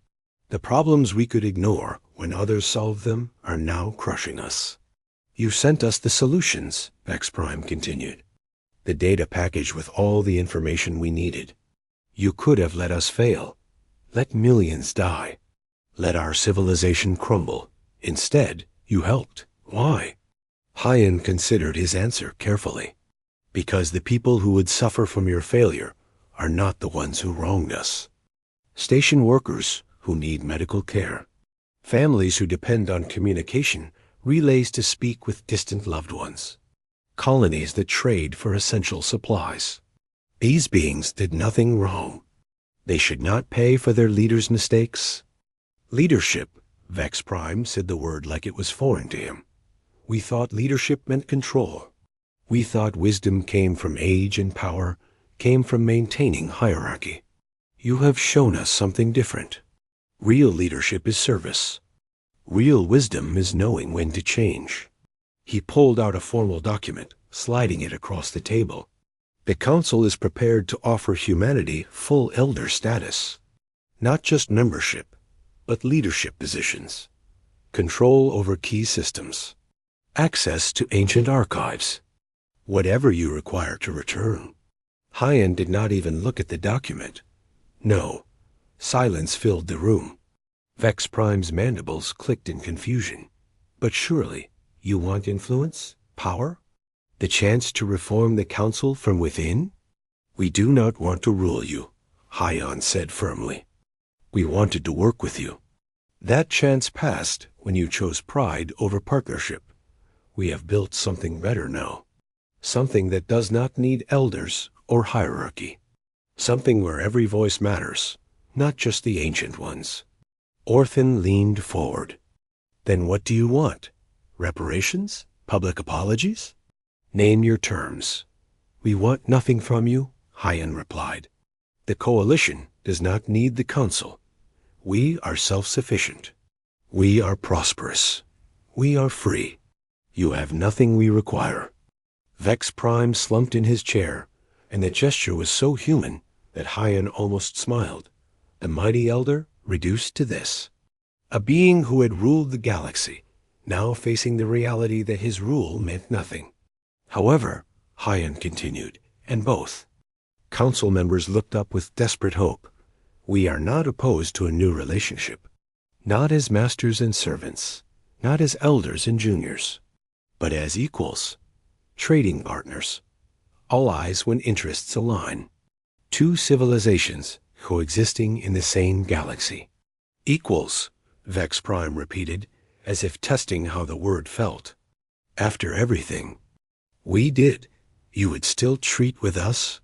The problems we could ignore when others solved them are now crushing us. You sent us the solutions, Vex Prime continued. The data package with all the information we needed. You could have let us fail. Let millions die. Let our civilization crumble. Instead, you helped. Why? Hyan considered his answer carefully. Because the people who would suffer from your failure are not the ones who wronged us. Station workers who need medical care. Families who depend on communication, relays to speak with distant loved ones. Colonies that trade for essential supplies. These beings did nothing wrong. They should not pay for their leaders' mistakes. Leadership, Vex Prime said the word like it was foreign to him. We thought leadership meant control. We thought wisdom came from age and power, came from maintaining hierarchy. You have shown us something different. Real leadership is service. Real wisdom is knowing when to change. He pulled out a formal document, sliding it across the table. The Council is prepared to offer humanity full elder status. Not just membership, but leadership positions. Control over key systems. Access to ancient archives. Whatever you require to return. Hyan did not even look at the document. No. Silence filled the room. Vex Prime's mandibles clicked in confusion. But surely, you want influence? Power? The chance to reform the Council from within? We do not want to rule you, Hyan said firmly. We wanted to work with you. That chance passed when you chose pride over partnership. We have built something better now. Something that does not need elders or hierarchy. Something where every voice matters, not just the ancient ones. Orphan leaned forward. Then what do you want? Reparations? Public apologies? Name your terms. We want nothing from you, Hyan replied. The Coalition does not need the Council. We are self-sufficient. We are prosperous. We are free. You have nothing we require. Vex Prime slumped in his chair, and the gesture was so human that Hyan almost smiled. The mighty elder reduced to this. A being who had ruled the galaxy, now facing the reality that his rule meant nothing. However, Hyan continued, and both Council members looked up with desperate hope. We are not opposed to a new relationship. Not as masters and servants, not as elders and juniors, but as equals, trading partners, allies when interests align. Two civilizations coexisting in the same galaxy. Equals, Vex Prime repeated, as if testing how the word felt. After everything we did, you would still treat with us?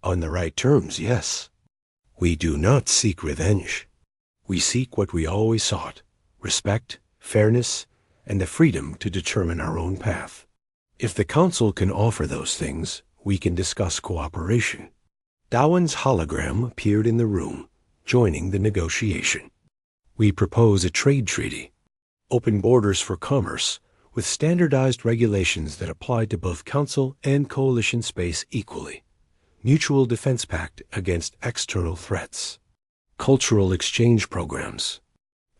On the right terms, yes. We do not seek revenge. We seek what we always sought, respect, fairness, and the freedom to determine our own path. If the Council can offer those things, we can discuss cooperation. Dawan's hologram appeared in the room, joining the negotiation. We propose a trade treaty. Open borders for commerce, with standardized regulations that apply to both Council and Coalition space equally. Mutual defense pact against external threats. Cultural exchange programs.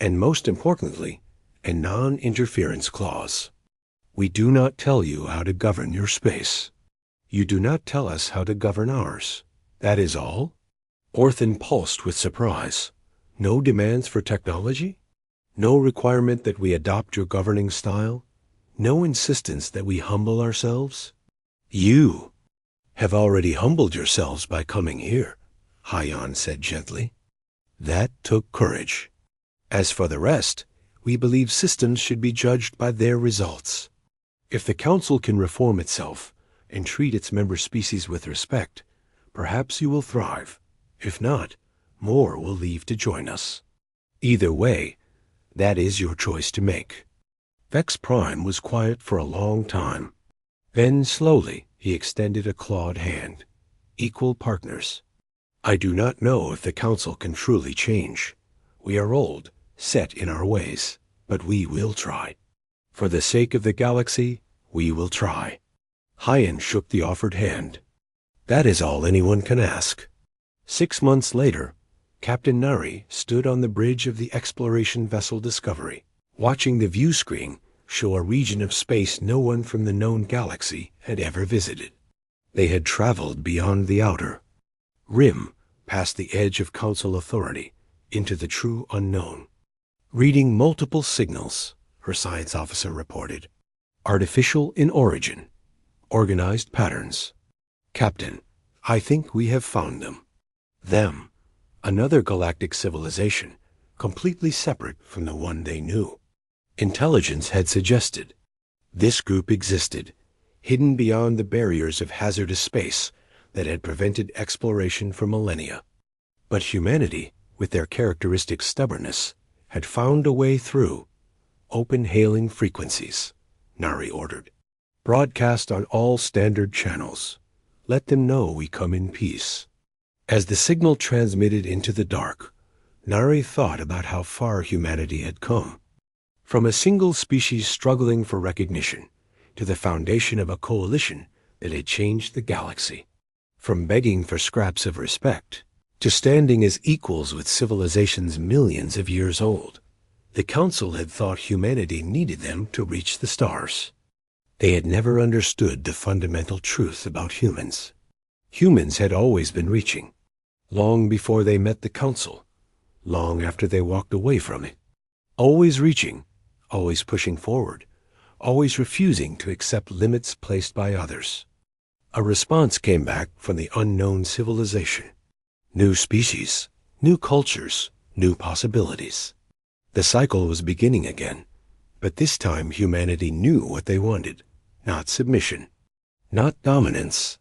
And most importantly, a non-interference clause. We do not tell you how to govern your space. You do not tell us how to govern ours. That is all? Orphan pulsed with surprise. No demands for technology? No requirement that we adopt your governing style? No insistence that we humble ourselves? You have already humbled yourselves by coming here, Hyan said gently. That took courage. As for the rest, we believe systems should be judged by their results. If the Council can reform itself and treat its member species with respect, perhaps you will thrive. If not, more will leave to join us. Either way, that is your choice to make. Vex Prime was quiet for a long time. Then, slowly, he extended a clawed hand. equal partners. I do not know if the Council can truly change. We are old, set in our ways, but we will try. For the sake of the galaxy, we will try. Hyan shook the offered hand. That is all anyone can ask. 6 months later, Captain Nari stood on the bridge of the exploration vessel Discovery, watching the view screen show a region of space no one from the known galaxy had ever visited. They had traveled beyond the outer rim, past the edge of Council authority, into the true unknown. Reading multiple signals, her science officer reported. Artificial in origin. Organized patterns. Captain, I think we have found them. Them. Another galactic civilization, completely separate from the one they knew. Intelligence had suggested. This group existed, hidden beyond the barriers of hazardous space that had prevented exploration for millennia. But humanity, with their characteristic stubbornness, had found a way through. Open hailing frequencies, Nari ordered. Broadcast on all standard channels. Let them know we come in peace. As the signal transmitted into the dark, Nari thought about how far humanity had come. From a single species struggling for recognition to the foundation of a coalition that had changed the galaxy. From begging for scraps of respect to standing as equals with civilizations millions of years old. The Council had thought humanity needed them to reach the stars. They had never understood the fundamental truth about humans. Humans had always been reaching, long before they met the Council, long after they walked away from it. Always reaching, always pushing forward, always refusing to accept limits placed by others. A response came back from the unknown civilization. New species, new cultures, new possibilities. The cycle was beginning again, but this time humanity knew what they wanted. Not submission, not dominance,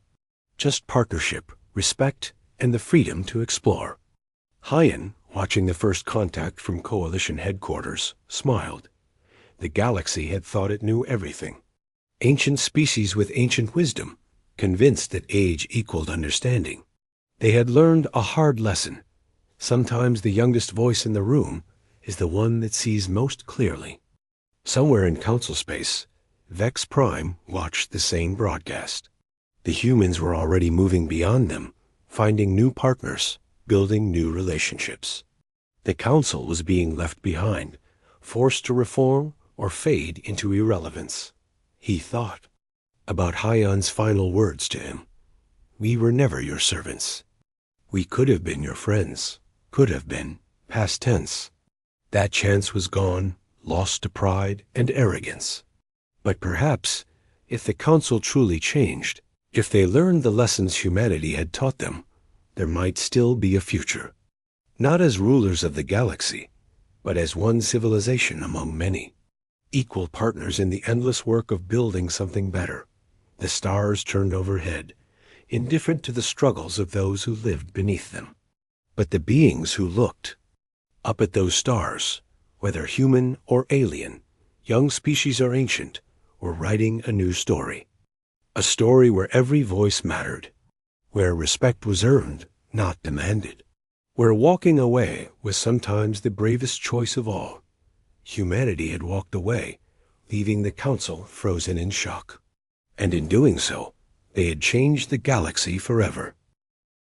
just partnership, respect, and the freedom to explore. Hyan, watching the first contact from Coalition headquarters, smiled. The galaxy had thought it knew everything. Ancient species with ancient wisdom, convinced that age equaled understanding. They had learned a hard lesson. Sometimes the youngest voice in the room is the one that sees most clearly. Somewhere in Council space, Vex Prime watched the same broadcast. The humans were already moving beyond them, finding new partners, building new relationships. The Council was being left behind, forced to reform or fade into irrelevance. He thought about Hyan's final words to him. We were never your servants. We could have been your friends, could have been, past tense. That chance was gone, lost to pride and arrogance. But perhaps, if the Council truly changed, if they learned the lessons humanity had taught them, there might still be a future. Not as rulers of the galaxy, but as one civilization among many. Equal partners in the endless work of building something better. The stars turned overhead, indifferent to the struggles of those who lived beneath them. But the beings who looked up at those stars, whether human or alien, young species or ancient, were writing a new story. A story where every voice mattered, where respect was earned, not demanded, where walking away was sometimes the bravest choice of all. Humanity had walked away, leaving the Council frozen in shock. And in doing so, they had changed the galaxy forever.